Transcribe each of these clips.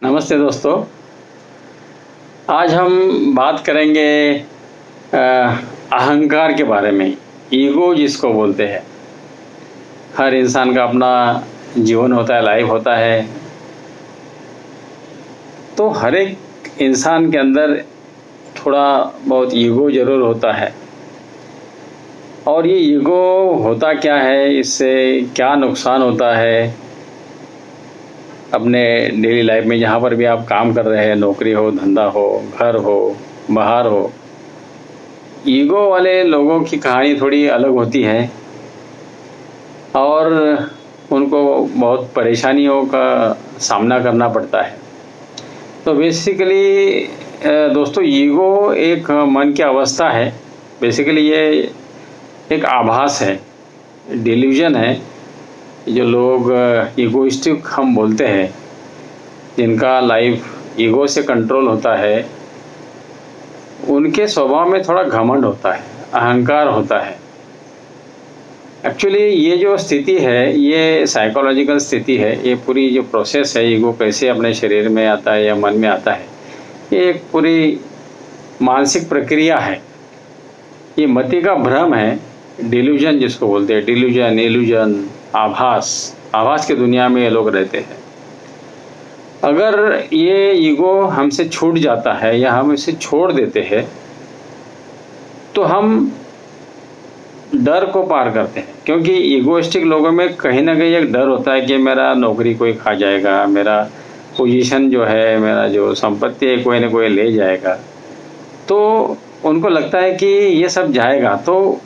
नमस्ते दोस्तों। आज हम बात करेंगे अहंकार के बारे में। ईगो जिसको बोलते हैं। हर इंसान का अपना जीवन होता है, लाइफ होता है। तो हर एक इंसान के अंदर थोड़ा बहुत ईगो ज़रूर होता है। और ये ईगो होता क्या है, इससे क्या नुकसान होता है अपने डेली लाइफ में, जहाँ पर भी आप काम कर रहे हैं, नौकरी हो, धंधा हो, घर हो, बाहर हो। ईगो वाले लोगों की कहानी थोड़ी अलग होती है और उनको बहुत परेशानियों का सामना करना पड़ता है। तो बेसिकली दोस्तों, ईगो एक मन की अवस्था है। बेसिकली ये एक आभास है, डिल्यूजन है। जो लोग ईगोइस्टिक हम बोलते हैं, जिनका लाइफ ईगो से कंट्रोल होता है, उनके स्वभाव में थोड़ा घमंड होता है, अहंकार होता है। एक्चुअली ये जो स्थिति है, ये साइकोलॉजिकल स्थिति है। ये पूरी जो प्रोसेस है, ईगो कैसे अपने शरीर में आता है या मन में आता है, ये एक पूरी मानसिक प्रक्रिया है। ये मति का भ्रम है, डिल्यूजन जिसको बोलते हैं। डिल्यूजन, इल्यूजन, आभास की दुनिया में ये लोग रहते हैं। अगर ये ईगो हमसे छूट जाता है या हम इसे छोड़ देते हैं, तो हम डर को पार करते हैं। क्योंकि ईगोइस्टिक लोगों में कहीं ना कहीं एक डर होता है कि मेरा नौकरी कोई खा जाएगा, मेरा पोजीशन जो है, मेरा जो संपत्ति है, कोई ना कोई ले जाएगा। तो उनको लगता है कि ये सब जाएगा, तो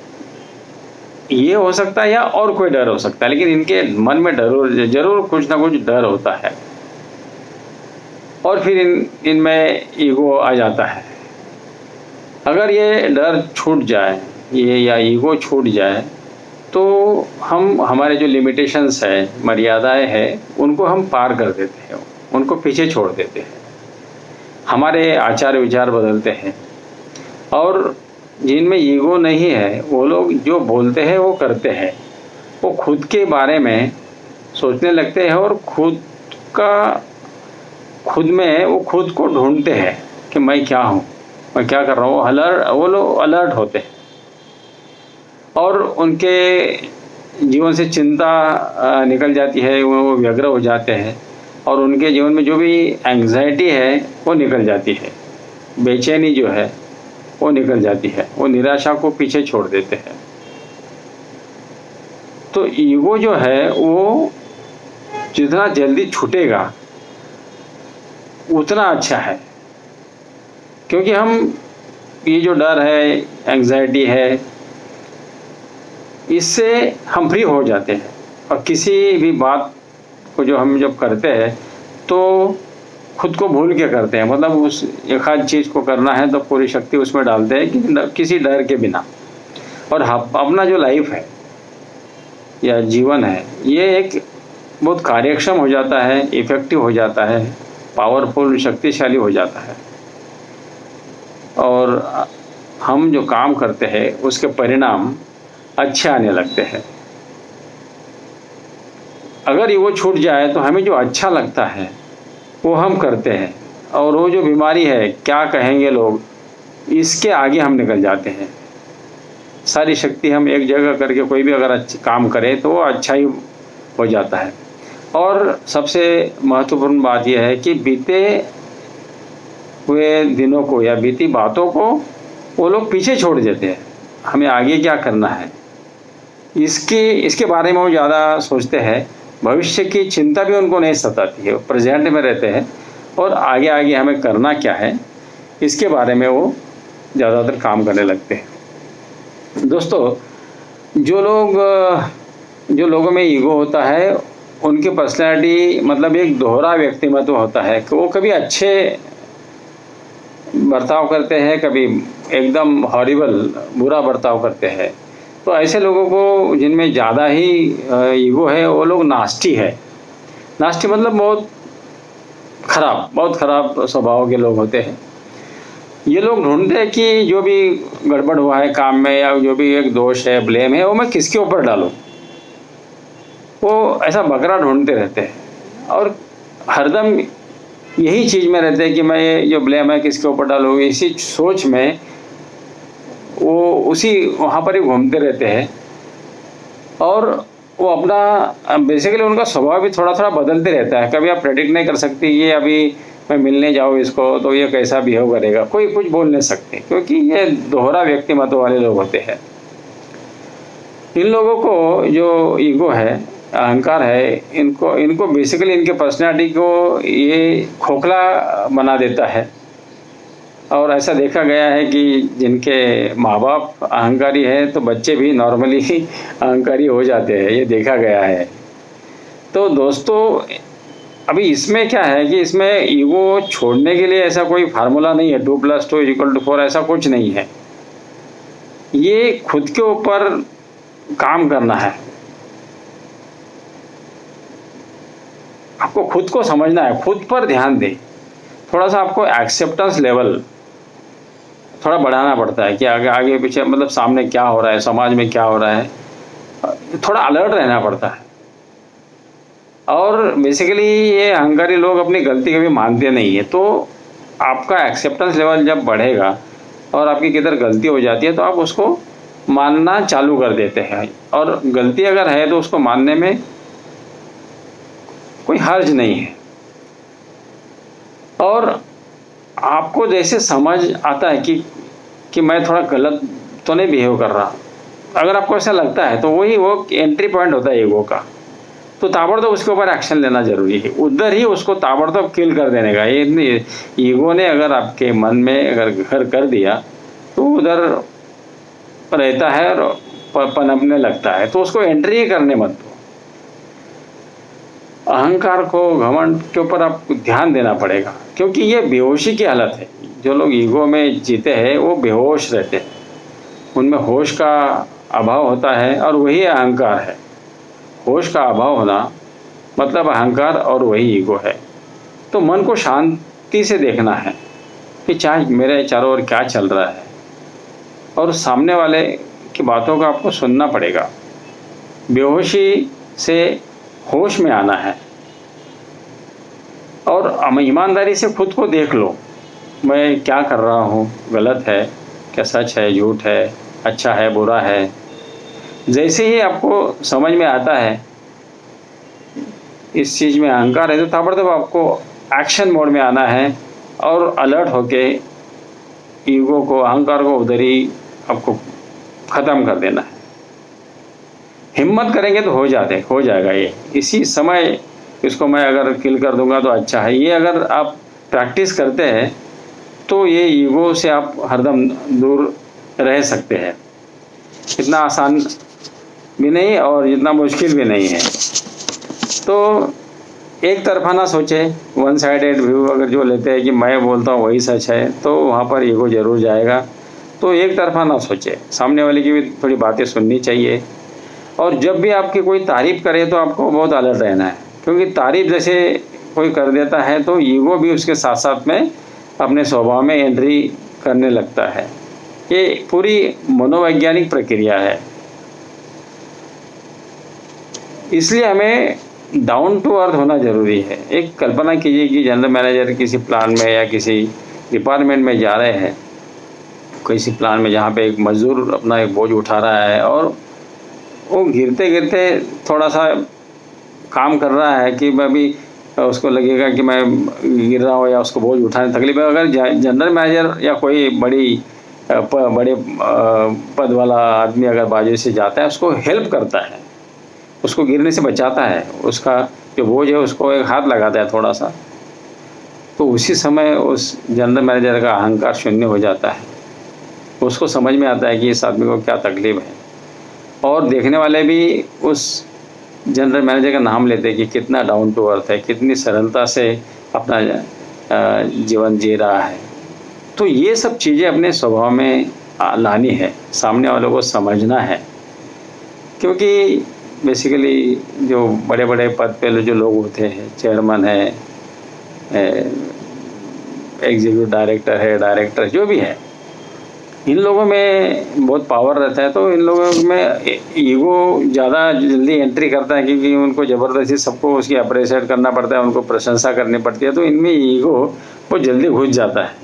ये हो सकता है या और कोई डर हो सकता है, लेकिन इनके मन में जरूर कुछ ना कुछ डर होता है। और फिर इनमें ईगो आ जाता है। अगर ये डर छूट जाए, ये या ईगो छूट जाए, तो हमारे जो लिमिटेशंस है, मर्यादाएं हैं, उनको हम पार कर देते हैं, उनको पीछे छोड़ देते हैं। हमारे आचार विचार बदलते हैं। और जिनमें ईगो नहीं है, वो लोग जो बोलते हैं वो करते हैं। वो खुद के बारे में सोचने लगते हैं और खुद में वो खुद को ढूंढते हैं कि मैं क्या हूँ, मैं क्या कर रहा हूँ। वो लोग अलर्ट होते हैं और उनके जीवन से चिंता निकल जाती है, वो व्यग्र हो जाते हैं और उनके जीवन में जो भी एंग्जाइटी है वो निकल जाती है, बेचैनी जो है वो निकल जाती है, वो निराशा को पीछे छोड़ देते हैं। तो ईगो जो है वो जितना जल्दी छूटेगा उतना अच्छा है। क्योंकि हम ये जो डर है, एंग्जाइटी है, इससे हम फ्री हो जाते हैं। और किसी भी बात को हम जब करते हैं तो खुद को भूल के करते हैं। मतलब उस एक आध चीज़ को करना है तो पूरी शक्ति उसमें डालते हैं किसी डर के बिना। और अपना जो लाइफ है या जीवन है, ये एक बहुत कार्यक्षम हो जाता है, इफ़ेक्टिव हो जाता है, पावरफुल, शक्तिशाली हो जाता है। और हम जो काम करते हैं उसके परिणाम अच्छे आने लगते हैं। अगर ये वो छूट जाए तो हमें जो अच्छा लगता है वो हम करते हैं। और वो जो बीमारी है, क्या कहेंगे लोग, इसके आगे हम निकल जाते हैं। सारी शक्ति हम एक जगह करके कोई भी अगर काम करें तो वो अच्छा ही हो जाता है। और सबसे महत्वपूर्ण बात यह है कि बीते हुए दिनों को या बीती बातों को वो लोग पीछे छोड़ देते हैं। हमें आगे क्या करना है, इसके बारे में वो ज़्यादा सोचते हैं। भविष्य की चिंता भी उनको नहीं सताती है, वो प्रेजेंट में रहते हैं और आगे हमें करना क्या है इसके बारे में वो ज़्यादातर काम करने लगते हैं। दोस्तों, जो लोगों में ईगो होता है, उनकी पर्सनैलिटी मतलब एक दोहरा व्यक्तिमत्व होता है कि वो कभी अच्छे बर्ताव करते हैं, कभी एकदम हॉरिबल, बुरा बर्ताव करते हैं। तो ऐसे लोगों को जिनमें ज़्यादा ही ईगो है, वो लोग नास्टी है। नास्टी मतलब बहुत खराब स्वभाव के लोग होते हैं। ये लोग ढूंढते हैं कि जो भी गड़बड़ हुआ है काम में या जो भी एक दोष है, ब्लेम है, वो मैं किसके ऊपर डालूं। वो ऐसा बकरा ढूंढते रहते हैं और हरदम यही चीज़ में रहते हैं कि मैं ये जो ब्लेम है किसके ऊपर डालूँ, इसी सोच में वो उसी वहाँ पर ही घूमते रहते हैं। और वो अपना बेसिकली उनका स्वभाव भी थोड़ा थोड़ा बदलते रहता है। कभी आप प्रेडिक्ट नहीं कर सकते ये अभी मैं मिलने जाऊँ इसको तो ये कैसा बिहेव करेगा, कोई कुछ बोल नहीं सकते, क्योंकि ये दोहरा व्यक्तिमत्व वाले लोग होते हैं। इन लोगों को जो ईगो है, अहंकार है, इनको बेसिकली इनके पर्सनालिटी को ये खोखला बना देता है। और ऐसा देखा गया है कि जिनके माँ बाप अहंकारी है तो बच्चे भी नॉर्मली अहंकारी हो जाते हैं, ये देखा गया है। तो दोस्तों अभी इसमें क्या है कि इसमें ईगो छोड़ने के लिए ऐसा कोई फार्मूला नहीं है, 2+2=4 ऐसा कुछ नहीं है। ये खुद के ऊपर काम करना है, आपको खुद को समझना है, खुद पर ध्यान दें। थोड़ा सा आपको एक्सेप्टेंस लेवल थोड़ा बढ़ाना पड़ता है कि आगे आगे पीछे मतलब सामने क्या हो रहा है, समाज में क्या हो रहा है, थोड़ा अलर्ट रहना पड़ता है। और बेसिकली ये अहंकारी लोग अपनी गलती कभी मानते नहीं है। तो आपका एक्सेप्टेंस लेवल जब बढ़ेगा और आपकी किधर गलती हो जाती है तो आप उसको मानना चालू कर देते हैं। और गलती अगर है तो उसको मानने में कोई हर्ज नहीं है। और आपको जैसे समझ आता है कि मैं थोड़ा गलत तो नहीं बिहेव कर रहा, अगर आपको ऐसा लगता है तो वही वो एंट्री पॉइंट होता है ईगो का। तो ताबड़तोब उसके ऊपर एक्शन लेना जरूरी है, उधर ही उसको ताबड़तोब किल कर देने का। ये ईगो ने अगर आपके मन में अगर घर कर दिया तो उधर रहता है और पनपने लगता है, तो उसको एंट्री ही करने मत दो। अहंकार को, घमंड के ऊपर आपको ध्यान देना पड़ेगा, क्योंकि ये बेहोशी की हालत है। जो लोग ईगो में जीते हैं वो बेहोश रहते हैं, उनमें होश का अभाव होता है और वही अहंकार है। होश का अभाव होना मतलब अहंकार और वही ईगो है। तो मन को शांति से देखना है कि चाहे मेरे चारों ओर क्या चल रहा है, और सामने वाले की बातों का आपको सुनना पड़ेगा। बेहोशी से होश में आना है और ईमानदारी से खुद को देख लो, मैं क्या कर रहा हूँ, गलत है क्या, सच है झूठ है, अच्छा है बुरा है। जैसे ही आपको समझ में आता है इस चीज़ में अहंकार है तो ताबड़तोब आपको एक्शन मोड में आना है और अलर्ट होके ईगो को, अहंकार को उधर ही आपको ख़त्म कर देना है। हिम्मत करेंगे तो हो जाएगा ये। इसी समय इसको मैं अगर किल कर दूंगा तो अच्छा है। ये अगर आप प्रैक्टिस करते हैं तो ये ईगो से आप हरदम दूर रह सकते हैं। इतना आसान भी नहीं और इतना मुश्किल भी नहीं है। तो एक तरफा ना सोचे, वन साइडेड व्यू अगर जो लेते हैं कि मैं बोलता हूँ वही सच है, तो वहाँ पर ईगो जरूर जाएगा। तो एक तरफा ना सोचे, सामने वाले की भी थोड़ी बातें सुननी चाहिए। और जब भी आपकी कोई तारीफ़ करे तो आपको बहुत अलर्ट रहना है, क्योंकि तारीफ़ जैसे कोई कर देता है तो ईगो भी उसके साथ साथ में अपने स्वभाव में एंट्री करने लगता है। ये पूरी मनोवैज्ञानिक प्रक्रिया है। इसलिए हमें डाउन टू अर्थ होना ज़रूरी है। एक कल्पना कीजिए कि जनरल मैनेजर किसी प्लान में या किसी डिपार्टमेंट में जा रहे हैं, किसी प्लान में जहाँ पे एक मजदूर अपना एक बोझ उठा रहा है और वो गिरते गिरते थोड़ा सा काम कर रहा है कि अभी उसको लगेगा कि मैं गिर रहा हूँ या उसको बोझ उठाने तकलीफ है। अगर जनरल मैनेजर या कोई बड़े पद वाला आदमी अगर बाजू से जाता है, उसको हेल्प करता है, उसको गिरने से बचाता है, उसका जो बोझ है उसको एक हाथ लगाता है थोड़ा सा, तो उसी समय उस जनरल मैनेजर का अहंकार शून्य हो जाता है। उसको समझ में आता है कि इस आदमी को क्या तकलीफ है, और देखने वाले भी उस जनरल मैनेजर का नाम लेते हैं कि कितना डाउन टू अर्थ है, कितनी सरलता से अपना जीवन जी रहा है। तो ये सब चीज़ें अपने स्वभाव में लानी है, सामने वालों को समझना है। क्योंकि बेसिकली जो बड़े बड़े पद पे जो लोग होते हैं, चेयरमैन है, एग्जीक्यूटिव डायरेक्टर है, डायरेक्टर जो भी है, इन लोगों में बहुत पावर रहता है। तो इन लोगों में ईगो ज़्यादा जल्दी एंट्री करता है, क्योंकि उनको ज़बरदस्ती सबको उसकी अप्रिशिएट करना पड़ता है, उनको प्रशंसा करनी पड़ती है, तो इनमें ईगो वो जल्दी घुस जाता है।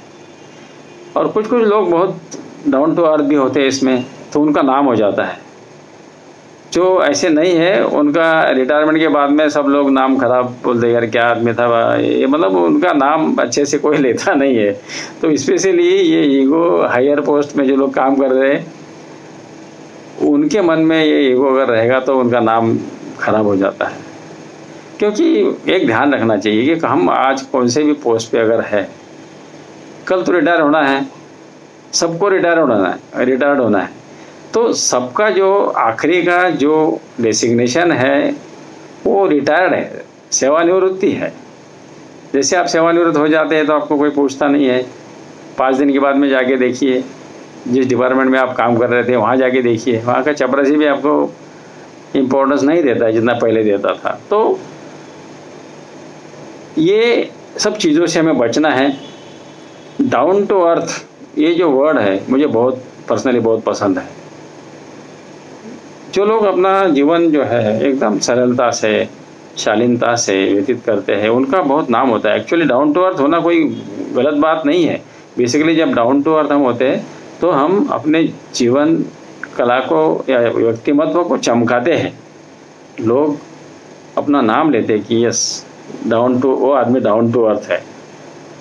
और कुछ कुछ लोग बहुत डाउन टू अर्थ भी होते हैं इसमें, तो उनका नाम हो जाता है। जो ऐसे नहीं है, उनका रिटायरमेंट के बाद में सब लोग नाम खराब बोल दे, यार क्या आदमी था ये, मतलब उनका नाम अच्छे से कोई लेता नहीं है। तो स्पेशली ये ईगो हायर पोस्ट में जो लोग काम कर रहे हैं, उनके मन में ये ईगो अगर रहेगा तो उनका नाम खराब हो जाता है। क्योंकि एक ध्यान रखना चाहिए कि हम आज कौन से भी पोस्ट पे अगर है, कल तो रिटायर होना है, सबको रिटायर्ड होना है। तो सबका जो आखिरी का जो डेसिग्नेशन है वो रिटायर्ड है, सेवानिवृत्ति है। जैसे आप सेवानिवृत्त हो जाते हैं तो आपको कोई पूछता नहीं है। 5 दिन के बाद में जाके देखिए, जिस डिपार्टमेंट में आप काम कर रहे थे वहाँ जाके देखिए, वहाँ का चपरासी भी आपको इम्पोर्टेंस नहीं देता है जितना पहले देता था। तो ये सब चीज़ों से हमें बचना है। डाउन टू अर्थ ये जो वर्ड है मुझे बहुत पर्सनली बहुत पसंद है। जो लोग अपना जीवन जो है एकदम सरलता से, शालीनता से व्यतीत करते हैं, उनका बहुत नाम होता है। एक्चुअली डाउन टू अर्थ होना कोई गलत बात नहीं है। बेसिकली जब डाउन टू अर्थ हम होते हैं तो हम अपने जीवन कला को या व्यक्तिमत्व को चमकाते हैं। लोग अपना नाम लेते हैं कि यस वो आदमी डाउन टू अर्थ है।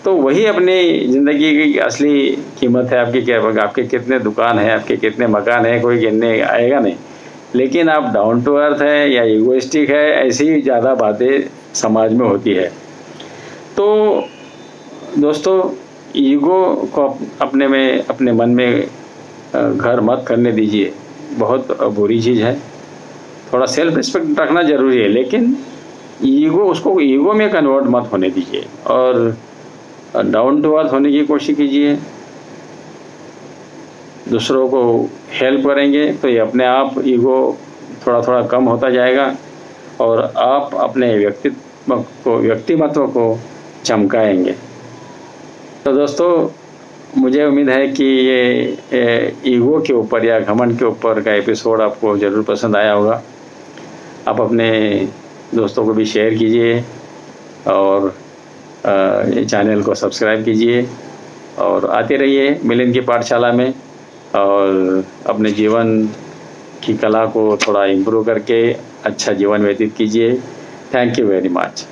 तो वही अपनी ज़िंदगी की असली कीमत है। आपके कितने दुकान है, आपके कितने मकान है, कोई गिनने आएगा नहीं। लेकिन आप डाउन टू अर्थ है या ईगोइस्टिक है, ऐसी ही ज़्यादा बातें समाज में होती है। तो दोस्तों, ईगो को अपने मन में घर मत करने दीजिए, बहुत बुरी चीज़ है। थोड़ा सेल्फ रिस्पेक्ट रखना ज़रूरी है, लेकिन उसको ईगो में कन्वर्ट मत होने दीजिए और डाउन टू अर्थ होने की कोशिश कीजिए। दूसरों को हेल्प करेंगे तो ये अपने आप ईगो थोड़ा थोड़ा कम होता जाएगा और आप अपने व्यक्तिमत्व को चमकाएंगे। तो दोस्तों, मुझे उम्मीद है कि ये ईगो के ऊपर या घमंड के ऊपर का एपिसोड आपको ज़रूर पसंद आया होगा। आप अपने दोस्तों को भी शेयर कीजिए और ये चैनल को सब्सक्राइब कीजिए और आते रहिए मिलिंद की पाठशाला में और अपने जीवन की कला को थोड़ा इम्प्रूव करके अच्छा जीवन व्यतीत कीजिए। Thank you very much.